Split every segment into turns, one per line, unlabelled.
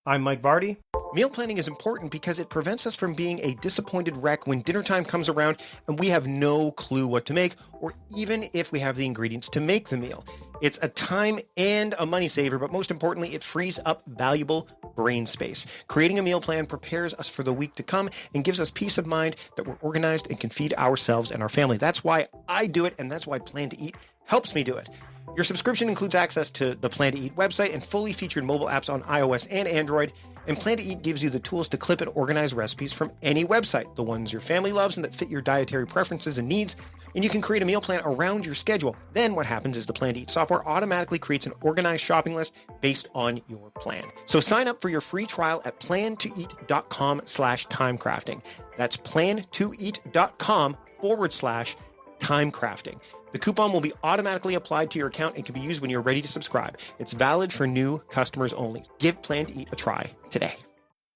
I'm Mike Vardy.
Meal planning is important because it prevents us from being a disappointed wreck when dinner time comes around and we have no clue what to make, or even if we have the ingredients to make the meal. It's a time and a money saver, but most importantly, it frees up valuable brain space. Creating a meal plan prepares us for the week to come and gives us peace of mind that we're organized and can feed ourselves and our family. That's why I do it, and that's why Plan to Eat helps me do it. Your subscription includes access to the Plan to Eat website and fully featured mobile apps on iOS and Android. And Plan to Eat gives you the tools to clip and organize recipes from any website, the ones your family loves and that fit your dietary preferences and needs. And you can create a meal plan around your schedule. Then what happens is the Plan to Eat software automatically creates an organized shopping list based on your plan. So sign up for your free trial at plantoeat.com/timecrafting. That's plantoeat.com/timecrafting. The coupon will be automatically applied to your account and can be used when you're ready to subscribe. It's valid for new customers only. Give Plan to Eat a try today.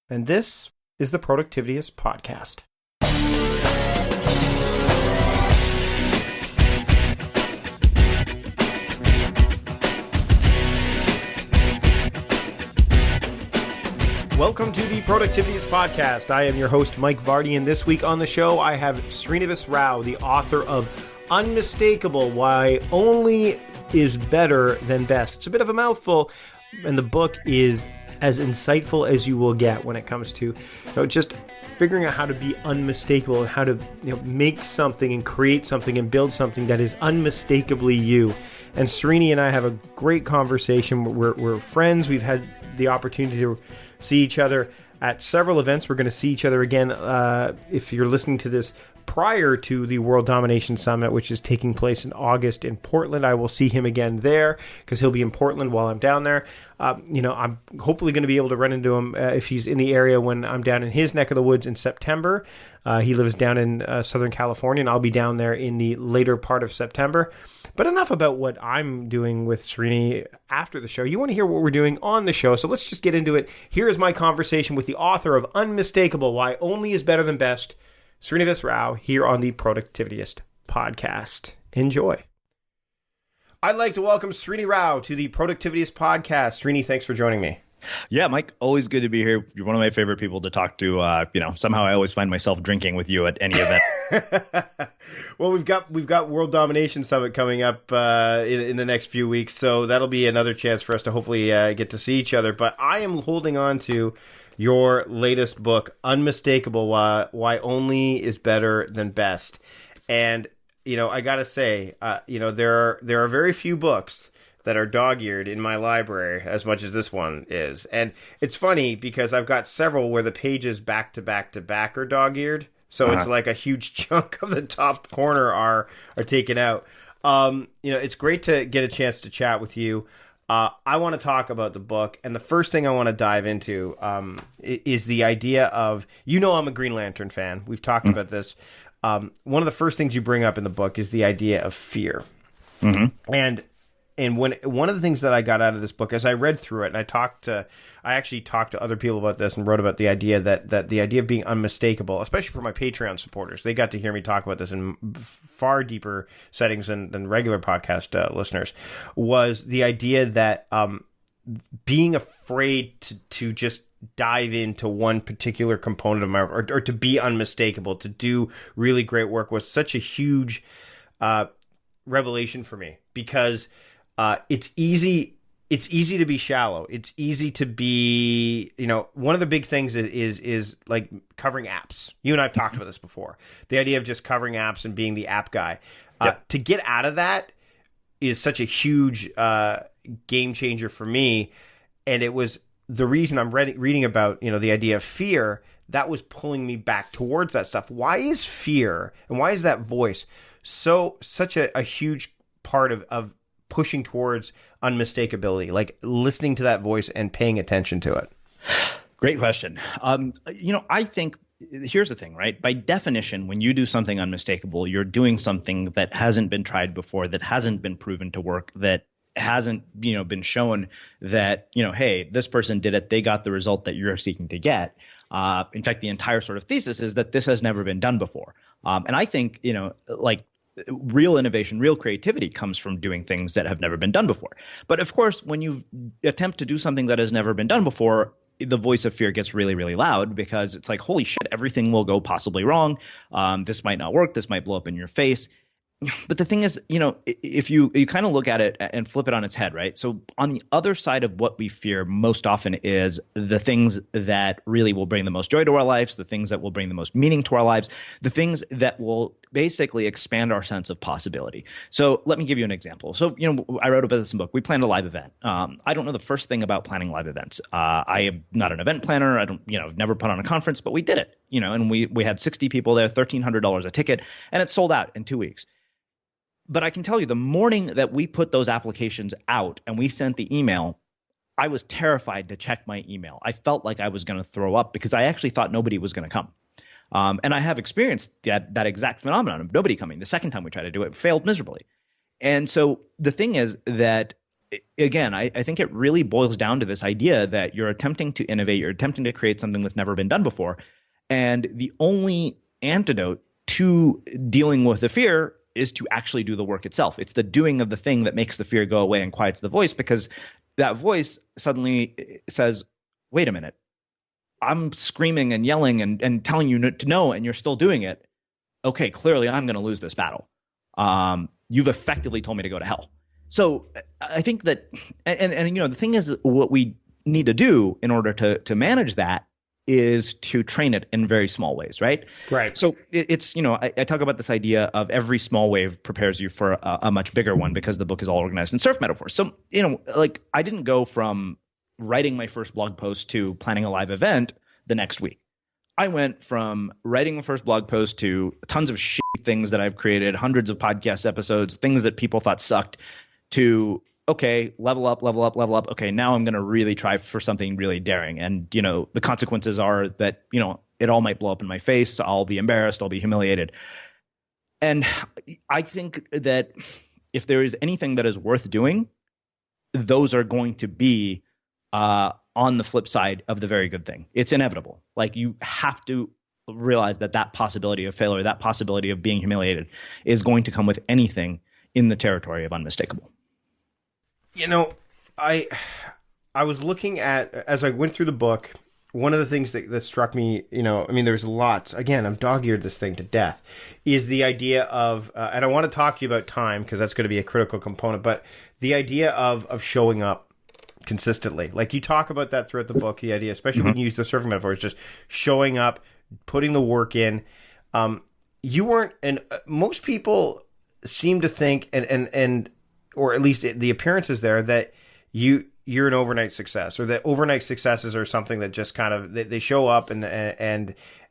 And this is the Productivityist podcast. Welcome to the Productivityist podcast. I am your host, Mike Vardy, and this week on the show, I have Srinivas Rao, the author of Unmistakable, Why Only is Better Than Best. It's a bit of a mouthful, and the book is as insightful as you will get when it comes to just figuring out how to be unmistakable and how to make something and create something and build something that is unmistakably you. And Srini and I have a great conversation. We're friends. We've had the opportunity to see each other at several events. We're going to see each other again if you're listening to this prior to the World Domination Summit, which is taking place in August in Portland. I will see him again there because he'll be in Portland while I'm down there. I'm hopefully going to be able to run into him if he's in the area when I'm down in his neck of the woods in September. He lives down in Southern California, and I'll be down there in the later part of September. But enough about what I'm doing with Srini after the show. You want to hear what we're doing on the show, so let's just get into it. Here is my conversation with the author of Unmistakable, Why Only is Better Than Best, Srinivas Rao, here on the Productivityist podcast. Enjoy. I'd like to welcome Srini Rao to the Productivityist podcast. Srini, thanks for joining me.
Yeah, Mike, always good to be here. You're one of my favorite people to talk to. Somehow I always find myself drinking with you at any event.
Well, we've got World Domination Summit coming up in the next few weeks, so that'll be another chance for us to hopefully get to see each other. But I am holding on to your latest book, Unmistakable, Why Only is Better Than Best. And, I got to say, there are very few books that are dog-eared in my library as much as this one is. And it's funny because I've got several where the pages back to back to back are dog-eared. So It's like a huge chunk of the top corner are taken out. It's great to get a chance to chat with you. I want to talk about the book, and the first thing I want to dive into is the idea of, I'm a Green Lantern fan. We've talked about this. One of the first things you bring up in the book is the idea of fear. Mm-hmm. And when one of the things that I got out of this book, as I read through it, and I actually talked to other people about this and wrote about the idea that the idea of being unmistakable, especially for my Patreon supporters, they got to hear me talk about this in far deeper settings than regular podcast listeners, was the idea that being afraid to just dive into one particular component of my work or to be unmistakable, to do really great work was such a huge revelation for me because it's easy to be shallow. It's easy to be, one of the big things is like covering apps. You and I have talked about this before. The idea of just covering apps and being the app guy. To get out of that is such a huge game changer for me. And it was the reason I'm reading about, the idea of fear, that was pulling me back towards that stuff. Why is fear and why is that voice such a huge part of pushing towards unmistakability, like listening to that voice and paying attention to it?
Great question. I think here's the thing, right? By definition, when you do something unmistakable, you're doing something that hasn't been tried before, that hasn't been proven to work, that hasn't, been shown that, hey, this person did it. They got the result that you're seeking to get. In fact, the entire sort of thesis is that this has never been done before. And I think, real innovation, real creativity comes from doing things that have never been done before. But of course, when you attempt to do something that has never been done before, the voice of fear gets really, really loud because it's like, holy shit, everything will go possibly wrong. This might not work. This might blow up in your face. But the thing is, if you kind of look at it and flip it on its head, right? So on the other side of what we fear most often is the things that really will bring the most joy to our lives, the things that will bring the most meaning to our lives, the things that will basically expand our sense of possibility. So let me give you an example. So, I wrote about this in the book. We planned a live event. I don't know the first thing about planning live events. I am not an event planner. I don't, never put on a conference, but we did it, and we had 60 people there, $1,300 a ticket, and it sold out in 2 weeks. But I can tell you, the morning that we put those applications out and we sent the email, I was terrified to check my email. I felt like I was going to throw up because I actually thought nobody was going to come. And I have experienced that exact phenomenon of nobody coming. The second time we tried to do it, failed miserably. And so the thing is that, again, I think it really boils down to this idea that you're attempting to innovate, you're attempting to create something that's never been done before. And the only antidote to dealing with the fear is to actually do the work itself. It's the doing of the thing that makes the fear go away and quiets the voice, because that voice suddenly says, wait a minute, I'm screaming and yelling and telling you to know, and you're still doing it. Okay, clearly I'm going to lose this battle. You've effectively told me to go to hell. So I think that, and the thing is, what we need to do in order to manage that is to train it in very small ways, right?
Right.
So it's, I talk about this idea of every small wave prepares you for a much bigger one, because the book is all organized in surf metaphors. So, I didn't go from writing my first blog post to planning a live event the next week. I went from writing the first blog post to tons of shitty things that I've created, hundreds of podcast episodes, things that people thought sucked, to okay, level up. Okay, now I'm going to really try for something really daring. And, the consequences are that, it all might blow up in my face. I'll be embarrassed. I'll be humiliated. And I think that if there is anything that is worth doing, those are going to be on the flip side of the very good thing. It's inevitable. Like, you have to realize that possibility of failure, that possibility of being humiliated is going to come with anything in the territory of unmistakable.
I was looking at, as I went through the book, one of the things that struck me, there's lots. Again, I'm dog-eared this thing to death, is the idea of, and I want to talk to you about time, because that's going to be a critical component, but the idea of showing up consistently. Like, you talk about that throughout the book, the idea, especially when you use the surfing metaphor, is just showing up, putting the work in. You weren't, and most people seem to think, and or at least the appearance is there, that you're an overnight success, or that overnight successes are something that just kind of, they show up and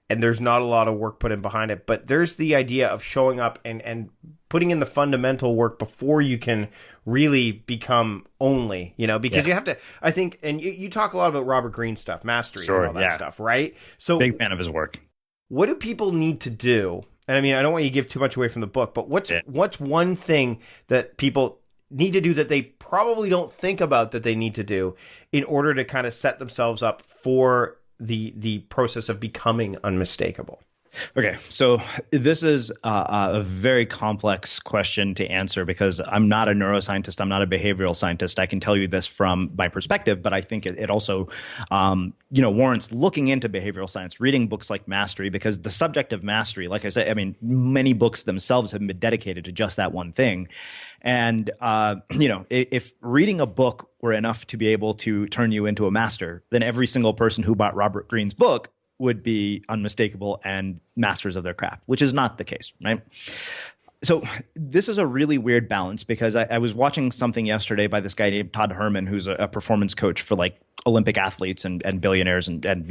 there's not a lot of work put in behind it. But there's the idea of showing up and putting in the fundamental work before you can really become only, because you have to, I think, and you talk a lot about Robert Greene stuff, mastery, and all that stuff, right? So
big fan of his work.
What do people need to do? And I don't want you to give too much away from the book, but what's one thing that people need to do that they probably don't think about that they need to do in order to kind of set themselves up for the process of becoming unmistakable?
Okay, so this is a very complex question to answer, because I'm not a neuroscientist. I'm not a behavioral scientist. I can tell you this from my perspective, but I think it also, warrants looking into behavioral science, reading books like Mastery, because the subject of mastery, like I said, many books themselves have been dedicated to just that one thing. And, if reading a book were enough to be able to turn you into a master, then every single person who bought Robert Greene's book would be unmistakable and masters of their craft, which is not the case, right? So this is a really weird balance, because I was watching something yesterday by this guy named Todd Herman, who's a performance coach for like Olympic athletes and billionaires. And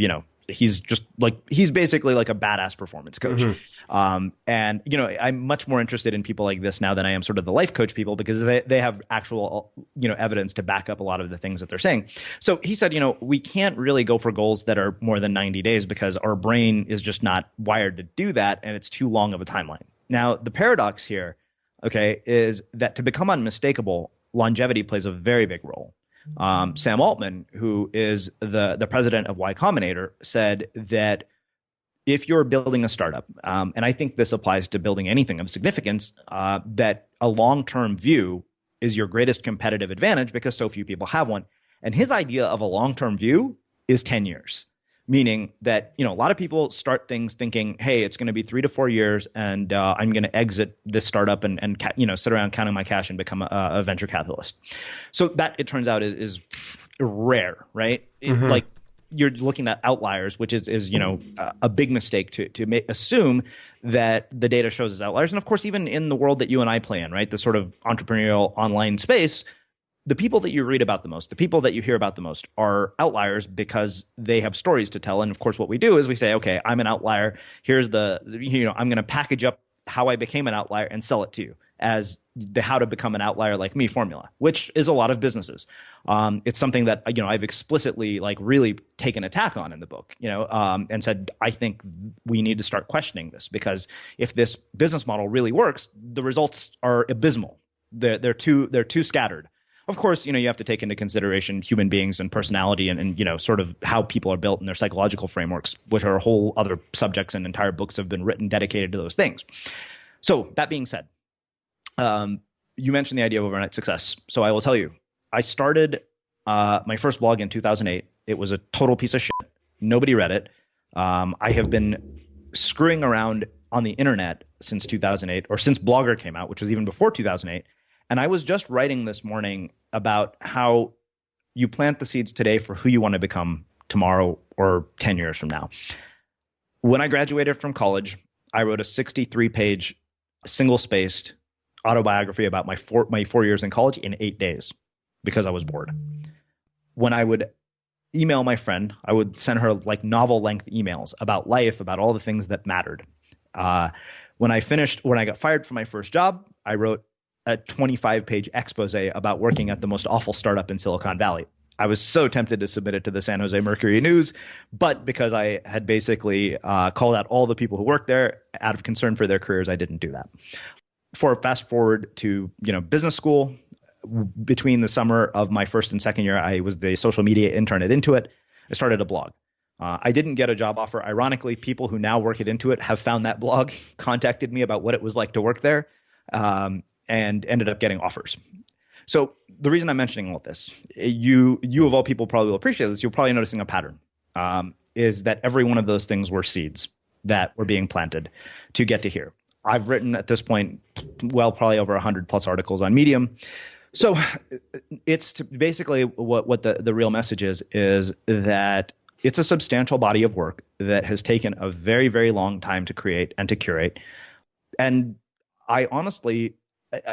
he's just like, he's basically like a badass performance coach. Mm-hmm. And, I'm much more interested in people like this now than I am sort of the life coach people, because they have actual, evidence to back up a lot of the things that they're saying. So he said, we can't really go for goals that are more than 90 days because our brain is just not wired to do that. And it's too long of a timeline. Now, the paradox here, okay, is that to become unmistakable, longevity plays a very big role. Sam Altman, who is the president of Y Combinator, said that if you're building a startup, and I think this applies to building anything of significance, that a long-term view is your greatest competitive advantage, because so few people have one. And his idea of a long-term view is 10 years. Meaning that, a lot of people start things thinking, hey, it's going to be 3 to 4 years and I'm going to exit this startup and sit around counting my cash and become a venture capitalist. So that, it turns out, is rare, right? Like, you're looking at outliers, which is a big mistake to assume that the data shows as outliers. And of course, even in the world that you and I play in, right, the sort of entrepreneurial online space, the people that you read about the most, the people that you hear about the most are outliers because they have stories to tell. And of course, what we do is we say, okay, I'm an outlier. Here's I'm going to package up how I became an outlier and sell it to you as the how to become an outlier like me formula, which is a lot of businesses. It's something that, I've explicitly really taken attack on in the book, and said, I think we need to start questioning this, because if this business model really works, the results are abysmal. They're too scattered. Of course, you have to take into consideration human beings and personality and sort of how people are built and their psychological frameworks, which are whole other subjects, and entire books have been written dedicated to those things. So that being said, you mentioned the idea of overnight success. So I will tell you, I started my first blog in 2008. It was a total piece of shit. Nobody read it. I have been screwing around on the internet since 2008, or since Blogger came out, which was even before 2008. And I was just writing this morning about how you plant the seeds today for who you want to become tomorrow or 10 years from now. When I graduated from college, I wrote a 63-page, single-spaced autobiography about my 4 years in college in 8 days because I was bored. When I would email my friend, I would send her novel-length emails about life, about all the things that mattered. When I got fired from my first job, I wrote a 25-page expose about working at the most awful startup in Silicon Valley. I was so tempted to submit it to the San Jose Mercury News, but because I had basically called out all the people who worked there out of concern for their careers, I didn't do that. Fast forward to business school. Between the summer of my first and second year, I was the social media intern at Intuit. I started a blog. I didn't get a job offer. Ironically, people who now work at Intuit have found that blog, contacted me about what it was like to work there, and ended up getting offers. So the reason I'm mentioning all this, you of all people probably will appreciate this. You're probably noticing a pattern, is that every one of those things were seeds that were being planted to get to here. I've written at this point, probably over 100 plus articles on Medium. So it's basically what the real message is that it's a substantial body of work that has taken a very, very long time to create and to curate. And I honestly,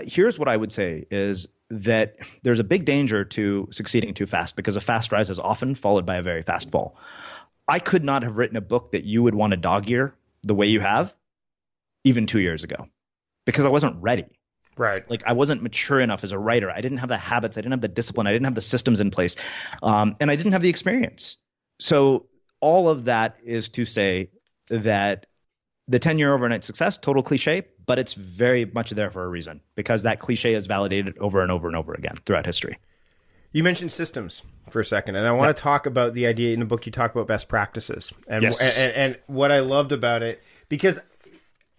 here's what I would say is that there's a big danger to succeeding too fast, because a fast rise is often followed by a very fast fall. I could not have written a book that you would want to dog ear the way you have even 2 years ago, because I wasn't ready.
Right.
I wasn't mature enough as a writer. I didn't have the habits. I didn't have the discipline. I didn't have the systems in place. And I didn't have the experience. So all of that is to say that the 10-year overnight success, total cliche, but it's very much there for a reason, because that cliche is validated over and over and over again throughout history.
You mentioned systems for a second, and I want to talk about the idea in the book. You talk about best practices, and
Yes.
and what I loved about it, because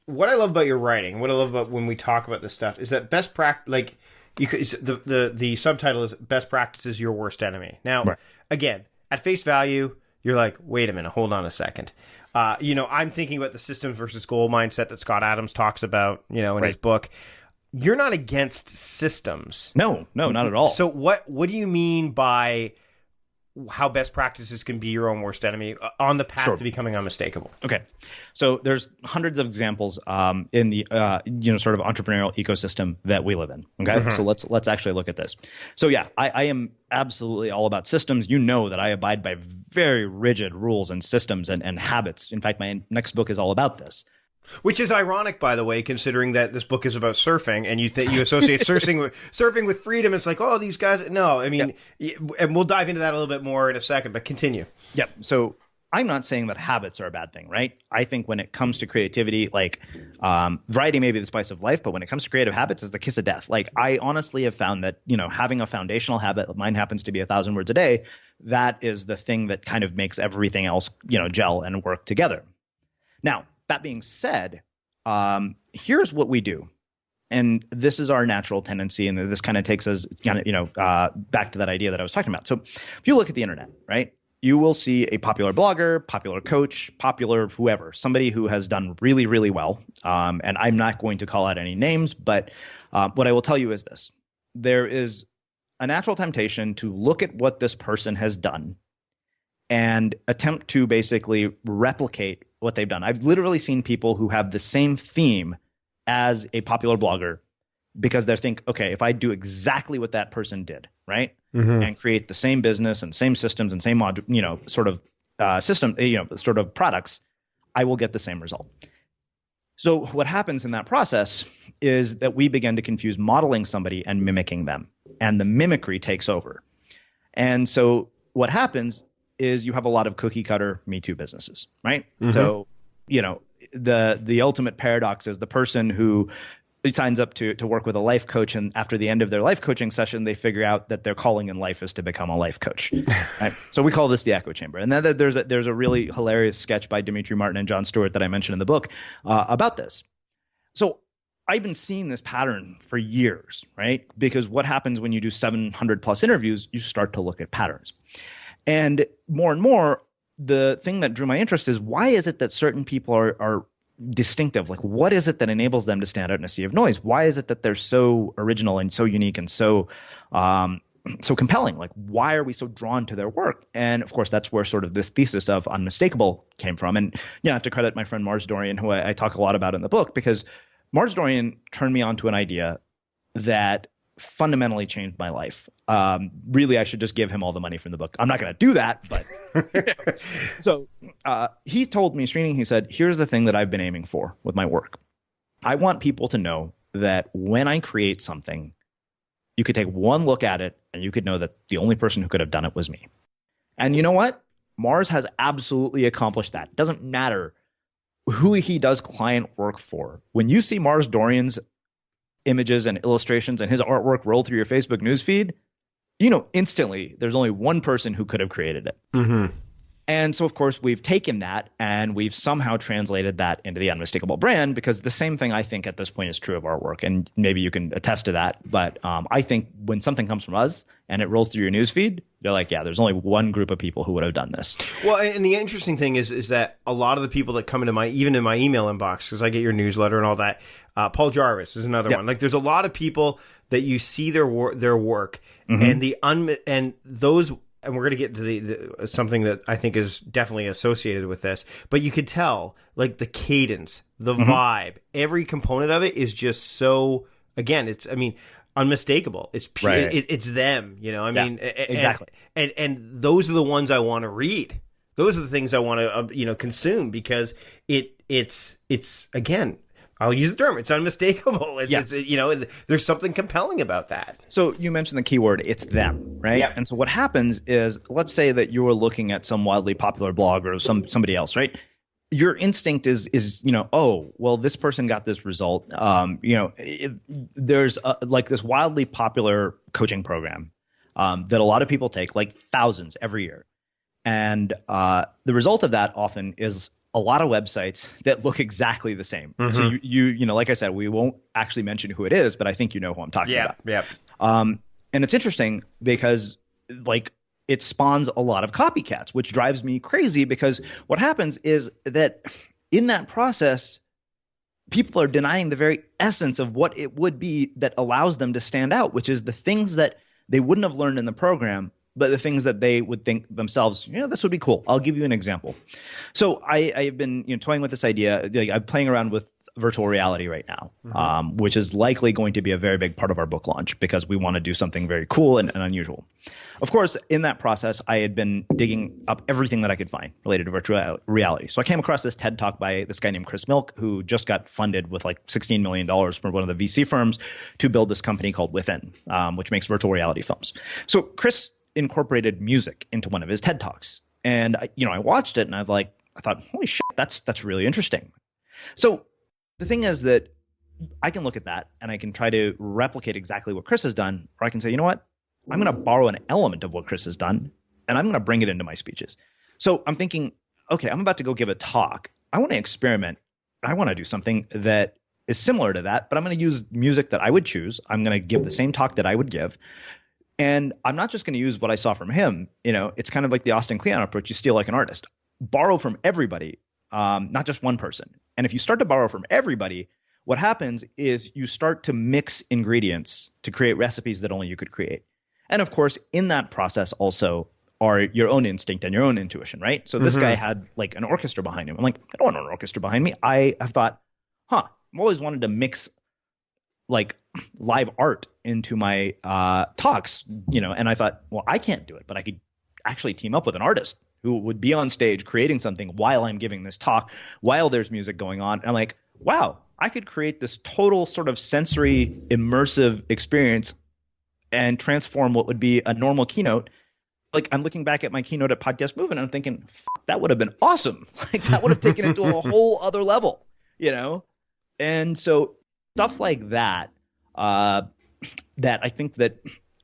what I love about your writing, what I love about when we talk about this stuff, is that best practice, the subtitle is "Best Practices Your Worst Enemy." Now,
Right.
Again, at face value, you're like, wait a minute, hold on a second. I'm thinking about the systems versus goal mindset that Scott Adams talks about, in
Right.
his book. You're not against systems.
No, not at all.
So what do you mean by how best practices can be your own worst enemy on the path
Sure.
to becoming unmistakable?
Okay. So there's hundreds of examples in the sort of entrepreneurial ecosystem that we live in. Okay. So let's actually look at this. So yeah, I am absolutely all about systems. You know that I abide by very rigid rules and systems and habits. In fact, my next book is all about this.
Which is ironic, by the way, considering that this book is about surfing, and you associate surfing with freedom. It's like, oh, these guys. No, I mean, and we'll dive into that a little bit more in a second. But continue.
Yep. So I'm not saying that habits are a bad thing, right? I think when it comes to creativity, variety may be the spice of life, but when it comes to creative habits, it's the kiss of death. I honestly have found that having a foundational habit, mine happens to be 1,000 words a day, that is the thing that kind of makes everything else gel and work together. Now, that being said, here's what we do. And this is our natural tendency, and this kind of takes us back to that idea that I was talking about. So if you look at the internet, right, you will see a popular blogger, popular coach, popular whoever, somebody who has done really, really well. And I'm not going to call out any names, but what I will tell you is this. There is a natural temptation to look at what this person has done and attempt to basically replicate what they've done. I've literally seen people who have the same theme as a popular blogger because they think, okay, if I do exactly what that person did, right, and create the same business and same systems and same sort of products, I will get the same result. So what happens in that process is that we begin to confuse modeling somebody and mimicking them, and the mimicry takes over. And so what happens is you have a lot of cookie cutter Me Too businesses, right? So, the ultimate paradox is the person who signs up to work with a life coach, and after the end of their life coaching session, they figure out that their calling in life is to become a life coach. Right? So we call this the echo chamber. And then there's a really hilarious sketch by Dimitri Martin and Jon Stewart that I mentioned in the book about this. So I've been seeing this pattern for years, right? Because what happens when you do 700 plus interviews, you start to look at patterns. And more, the thing that drew my interest is, why is it that certain people are distinctive? Like, what is it that enables them to stand out in a sea of noise? Why is it that they're so original and so unique and so compelling? Like, why are we so drawn to their work? And of course, that's where sort of this thesis of unmistakable came from. And I have to credit my friend Mars Dorian, who I talk a lot about in the book, because Mars Dorian turned me on to an idea that fundamentally changed my life. Really, I should just give him all the money from the book. I'm not going to do that, but so he told me, Srini, he said, here's the thing that I've been aiming for with my work. I want people to know that when I create something, you could take one look at it and you could know that the only person who could have done it was me. And you know what? Mars has absolutely accomplished that. It doesn't matter who he does client work for. When you see Mars Dorian's images and illustrations and his artwork roll through your Facebook newsfeed, instantly there's only one person who could have created it. And so, of course, we've taken that and we've somehow translated that into the Unmistakable brand, because the same thing I think at this point is true of our work. And maybe you can attest to that. But I think when something comes from us and it rolls through your newsfeed, you're like, yeah, there's only one group of people who would have done this.
Well, and the interesting thing is that a lot of the people that come into even in my email inbox, because I get your newsletter and all that, Paul Jarvis is another one. Like, there's a lot of people that you see their work and those. And we're going to get to the something that I think is definitely associated with this. But you could tell, like, the cadence, the vibe, every component of it is just so, again, unmistakable. It's pure,
right.
It's them,
exactly.
And those are the ones I want to read. Those are the things I want to, consume, because it's again, I'll use the term, it's unmistakable. It's there's something compelling about that.
So you mentioned the keyword, it's them, right?
Yeah.
And so what happens is, let's say that you were looking at some wildly popular blog or somebody else, right? Your instinct is oh, well, this person got this result. There's like this wildly popular coaching program that a lot of people take, like thousands every year. And the result of that often is a lot of websites that look exactly the same. So you like I said, we won't actually mention who it is, but I think you know who I'm talking about.
Yeah.
And it's interesting because, like, it spawns a lot of copycats, which drives me crazy, because what happens is that in that process, people are denying the very essence of what it would be that allows them to stand out, which is the things that they wouldn't have learned in the program, but the things that they would think themselves, this would be cool. I'll give you an example. So I've been toying with this idea. Like, I'm playing around with virtual reality right now, which is likely going to be a very big part of our book launch, because we want to do something very cool and unusual. Of course, in that process, I had been digging up everything that I could find related to virtual reality. So I came across this TED Talk by this guy named Chris Milk, who just got funded with like $16 million from one of the VC firms to build this company called Within, which makes virtual reality films. So Chris incorporated music into one of his TED Talks. And I watched it and I thought, holy shit, that's really interesting. So the thing is that I can look at that and I can try to replicate exactly what Chris has done, or I can say, you know what? I'm going to borrow an element of what Chris has done and I'm going to bring it into my speeches. So I'm thinking, okay, I'm about to go give a talk. I want to experiment. I want to do something that is similar to that, but I'm going to use music that I would choose. I'm going to give the same talk that I would give. And I'm not just going to use what I saw from him. It's kind of like the Austin Kleon approach. You steal like an artist. Borrow from everybody, not just one person. And if you start to borrow from everybody, what happens is you start to mix ingredients to create recipes that only you could create. And of course, in that process also are your own instinct and your own intuition, right? So this guy had like an orchestra behind him. I'm like, I don't want an orchestra behind me. I have thought, I've always wanted to mix like live art into my talks, and I thought, well, I can't do it, but I could actually team up with an artist who would be on stage creating something while I'm giving this talk, while there's music going on. And I'm like, wow, I could create this total sort of sensory immersive experience and transform what would be a normal keynote. Like, I'm looking back at my keynote at Podcast Movement and I'm thinking, that would have been awesome. Like, that would have taken it to a whole other level, And so stuff like that, that I think that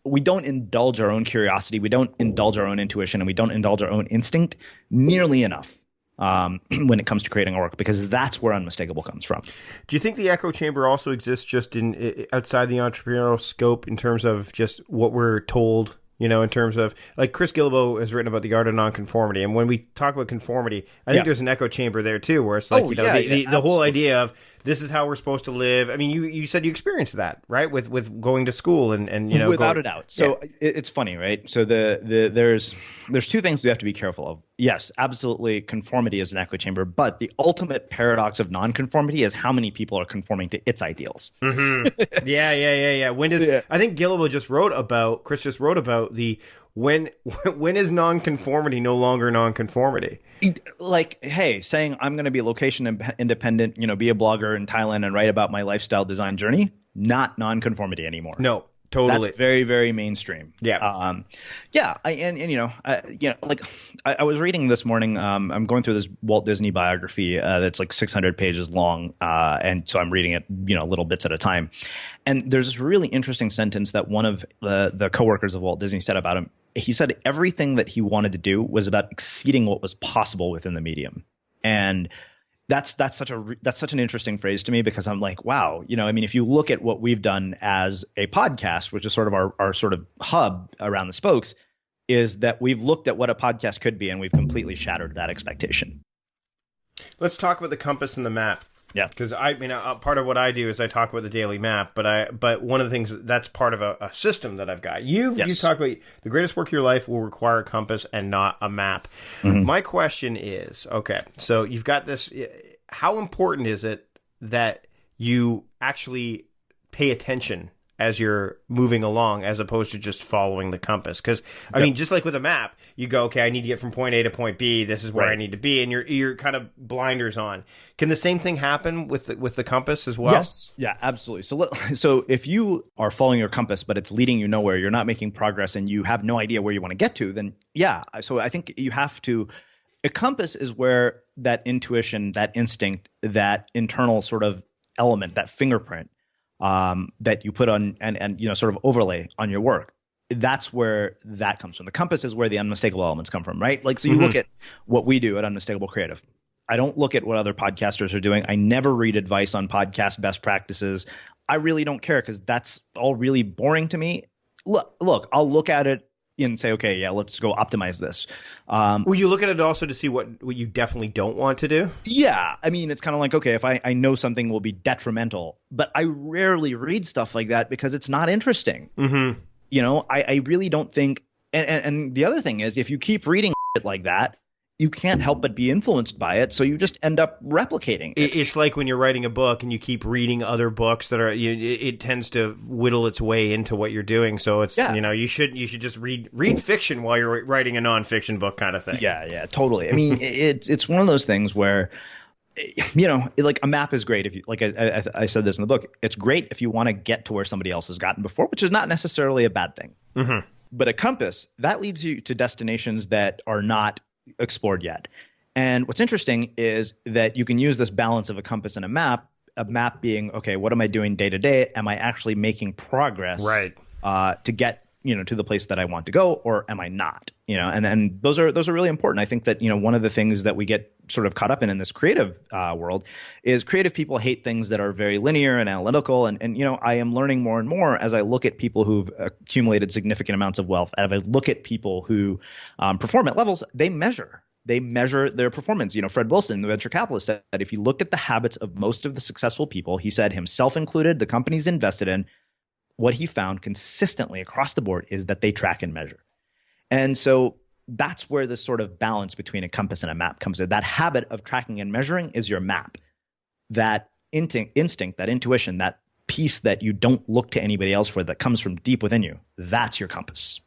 we don't indulge our own curiosity, we don't indulge our own intuition, and we don't indulge our own instinct nearly enough when it comes to creating our work, because that's where Unmistakable comes from.
Do you think the echo chamber also exists just in outside the entrepreneurial scope in terms of just what we're told? In terms of, like, Chris Guillebeau has written about the art of non-conformity. And when we talk about conformity, I think there's an echo chamber there, too, where it's like, the whole idea of this is how we're supposed to live. I mean, you said you experienced that, right? With going to school and
without a doubt. So it's funny, right? So there's two things we have to be careful of. Yes, absolutely, conformity is an echo chamber, but the ultimate paradox of non-conformity is how many people are conforming to its ideals.
Mm-hmm. Yeah. I think Guillebeau Chris just wrote about the when is non-conformity no longer non-conformity?
Like, hey, saying I'm going to be location independent, be a blogger in Thailand and write about my lifestyle design journey, not non-conformity anymore.
No, totally.
That's very, very mainstream.
Yeah.
I was reading this morning. I'm going through this Walt Disney biography that's like 600 pages long, and so I'm reading it, little bits at a time. And there's this really interesting sentence that one of the coworkers of Walt Disney said about him. He said everything that he wanted to do was about exceeding what was possible within the medium, and that's such an interesting phrase to me, because I'm like, wow, if you look at what we've done as a podcast, which is sort of our sort of hub around the spokes, is that we've looked at what a podcast could be and we've completely shattered that expectation.
Let's talk about the compass and the map.
Yeah,
because part of what I do is I talk about the daily map, but one of the things that's part of a system that I've got. You talk about the greatest work of your life will require a compass and not a map. Mm-hmm. My question is, okay, so you've got this. How important is it that you actually pay attention as you're moving along, as opposed to just following the compass? Because I mean, just like with a map, you go, okay, I need to get from point A to point B. This is where I need to be, and you're kind of blinders on. Can the same thing happen with the compass as well?
Yes, yeah, absolutely. So if you are following your compass, but it's leading you nowhere, you're not making progress, and you have no idea where you want to get to, then yeah. So I think you have to. A compass is where that intuition, that instinct, that internal sort of element, that fingerprint that you put on and sort of overlay on your work. That's where that comes from. The compass is where the unmistakable elements come from, right? Like, so you look at what we do at Unmistakable Creative. I don't look at what other podcasters are doing. I never read advice on podcast best practices. I really don't care, because that's all really boring to me. Look, I'll look at it and say, okay, yeah, let's go optimize this.
Will you look at it also to see what you definitely don't want to do?
Yeah. I mean, it's kind of like, okay, if I know something will be detrimental, but I rarely read stuff like that because it's not interesting. Mm-hmm. I really don't think, and the other thing is, if you keep reading it like that, you can't help but be influenced by it, so you just end up replicating it.
It's like when you're writing a book and you keep reading other books that are, it tends to whittle its way into what you're doing. So it's, you should just read fiction while you're writing a nonfiction book, kind of thing.
Yeah, totally. I mean, it's one of those things where, like, a map is great if you, like I said this in the book, it's great if you want to get to where somebody else has gotten before, which is not necessarily a bad thing. Mm-hmm. But a compass, that leads you to destinations that are not explored yet. And what's interesting is that you can use this balance of a compass and a map being, okay, what am I doing day to day? Am I actually making progress to get to the place that I want to go, or am I not? And those are really important. I think that, one of the things that we get sort of caught up in this creative world is creative people hate things that are very linear and analytical. And I am learning more and more as I look at people who've accumulated significant amounts of wealth. As I look at people who perform at levels, they measure their performance. Fred Wilson, the venture capitalist, said that if you look at the habits of most of the successful people, he said, himself included, the companies invested in, what he found consistently across the board is that they track and measure. And so that's where this sort of balance between a compass and a map comes in. That habit of tracking and measuring is your map. That instinct, that intuition, that piece that you don't look to anybody else for, that comes from deep within you, that's your compass.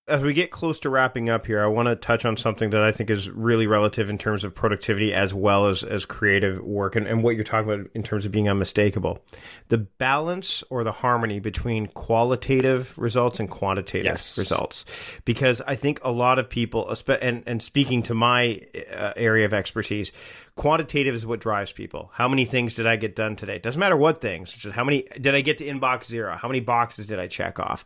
As we get close to wrapping up here, I want to touch on something that I think is really relative in terms of productivity as well as creative work and what you're talking about in terms of being unmistakable. The balance or the harmony between qualitative results and quantitative results. Because I think a lot of people, and speaking to my area of expertise, quantitative is what drives people. How many things did I get done today? It doesn't matter what things. It's just how many did I get to inbox 0? How many boxes did I check off?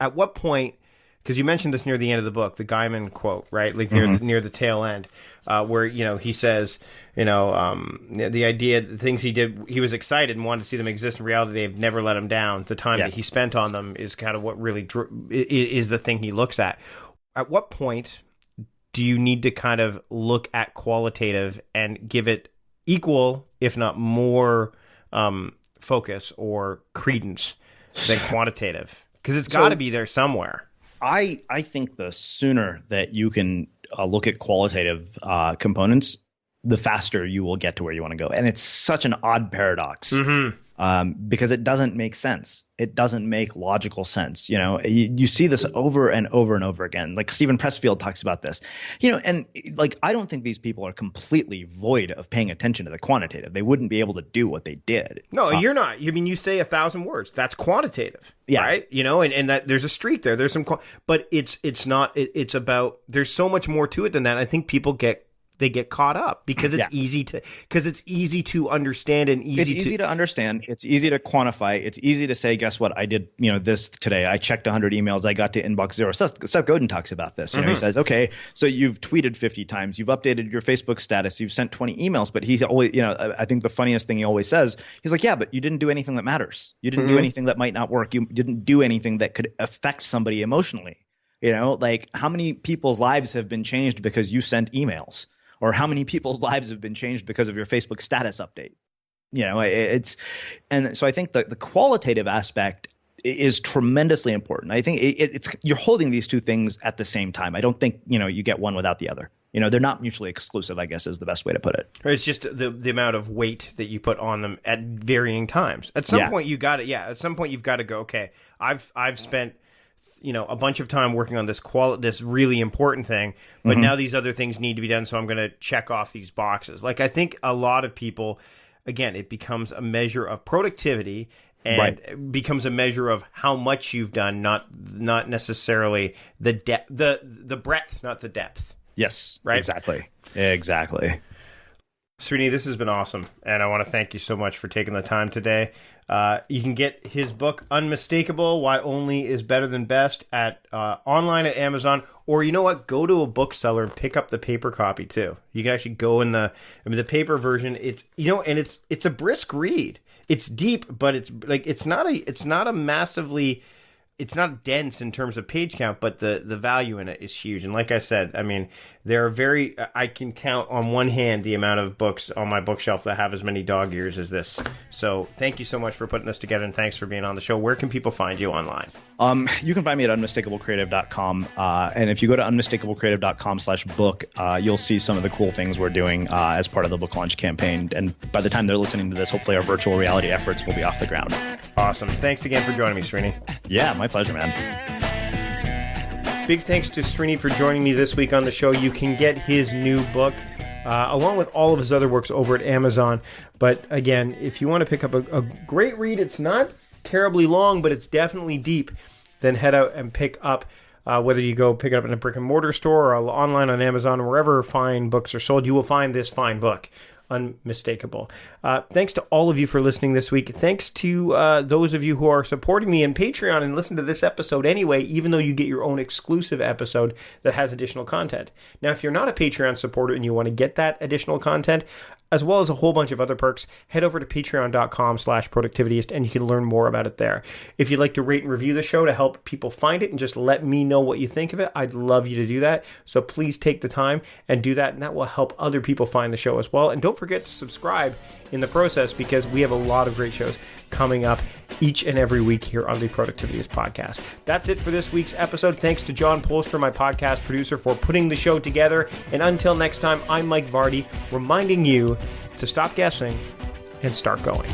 At what point... Because you mentioned this near the end of the book, the Gaiman quote, right? Like near the tail end, where he says, the idea, the things he did, he was excited and wanted to see them exist in reality. They've never let him down. The time that he spent on them is kind of what really is the thing he looks at. At what point do you need to kind of look at qualitative and give it equal, if not more, focus or credence than quantitative? Because it's got to be there somewhere.
I think the sooner that you can look at qualitative components, the faster you will get to where you want to go. And it's such an odd paradox because it doesn't make sense. It doesn't make logical sense. You see this over and over and over again. Like Stephen Pressfield talks about this, and like, I don't think these people are completely void of paying attention to the quantitative. They wouldn't be able to do what they did.
No, you're not. You say 1,000 words. That's quantitative. Yeah. Right. And that there's a streak there. There's some, but it's not, it's about, there's so much more to it than that. I think people get caught up because it's easy to understand and
it's easy to understand. It's easy to quantify. It's easy to say, guess what? I did, this today. I checked 100 emails. I got to inbox 0. Seth Godin talks about this. He says, okay, so you've tweeted 50 times. You've updated your Facebook status. You've sent 20 emails, but he's always, I think the funniest thing he always says, he's like, yeah, but you didn't do anything that matters. You didn't do anything that might not work. You didn't do anything that could affect somebody emotionally. Like how many people's lives have been changed because you sent emails? Or how many people's lives have been changed because of your Facebook status update? And so I think the qualitative aspect is tremendously important. I think it's you're holding these two things at the same time. I don't think you get one without the other. They're not mutually exclusive, I guess, is the best way to put it.
It's just the amount of weight that you put on them at varying times. At some point you got it. Yeah. At some point you've got to go, okay, I've spent a bunch of time working on this really important thing, but now these other things need to be done, so I'm going to check off these boxes. Like, I think a lot of people, again, it becomes a measure of productivity and it becomes a measure of how much you've done, not necessarily the depth, the breadth, not the depth.
Yes,
right?
Exactly.
Srini, this has been awesome, and I want to thank you so much for taking the time today. You can get his book, Unmistakable, Why Only is Better Than Best, at online at Amazon. Or you know what? Go to a bookseller and pick up the paper copy too. You can actually go in the paper version. It's and it's a brisk read. It's deep, but it's not massively. It's not dense in terms of page count, but the value in it is huge. And like I said, I can count on one hand the amount of books on my bookshelf that have as many dog ears as this. So thank you so much for putting this together, and thanks for being on the show. Where can people find you online?
You can find me at unmistakablecreative.com. And if you go to unmistakablecreative.com/book, you'll see some of the cool things we're doing as part of the book launch campaign. And by the time they're listening to this, hopefully our virtual reality efforts will be off the ground.
Awesome. Thanks again for joining me, Srini.
Yeah, my pleasure, man.
Big thanks to Srini for joining me this week on the show. You can get his new book, along with all of his other works, over at Amazon. But again, if you want to pick up a great read, it's not terribly long, but it's definitely deep, then head out and pick up, whether you go pick it up in a brick and mortar store or online on Amazon, wherever fine books are sold, you will find this fine book. Unmistakable. Thanks to all of you for listening this week. Thanks to those of you who are supporting me in Patreon and listen to this episode anyway, even though you get your own exclusive episode that has additional content. Now, if you're not a Patreon supporter and you want to get that additional content, as well as a whole bunch of other perks, head over to patreon.com/productivityist and you can learn more about it there. If you'd like to rate and review the show to help people find it and just let me know what you think of it, I'd love you to do that. So please take the time and do that, and that will help other people find the show as well. And don't forget to subscribe in the process, because we have a lot of great shows coming up each and every week here on the Productivityist podcast. That's it for this week's episode. Thanks to John Polster, my podcast producer, for putting the show together. And until next time, I'm Mike Vardy, reminding you to stop guessing and start going.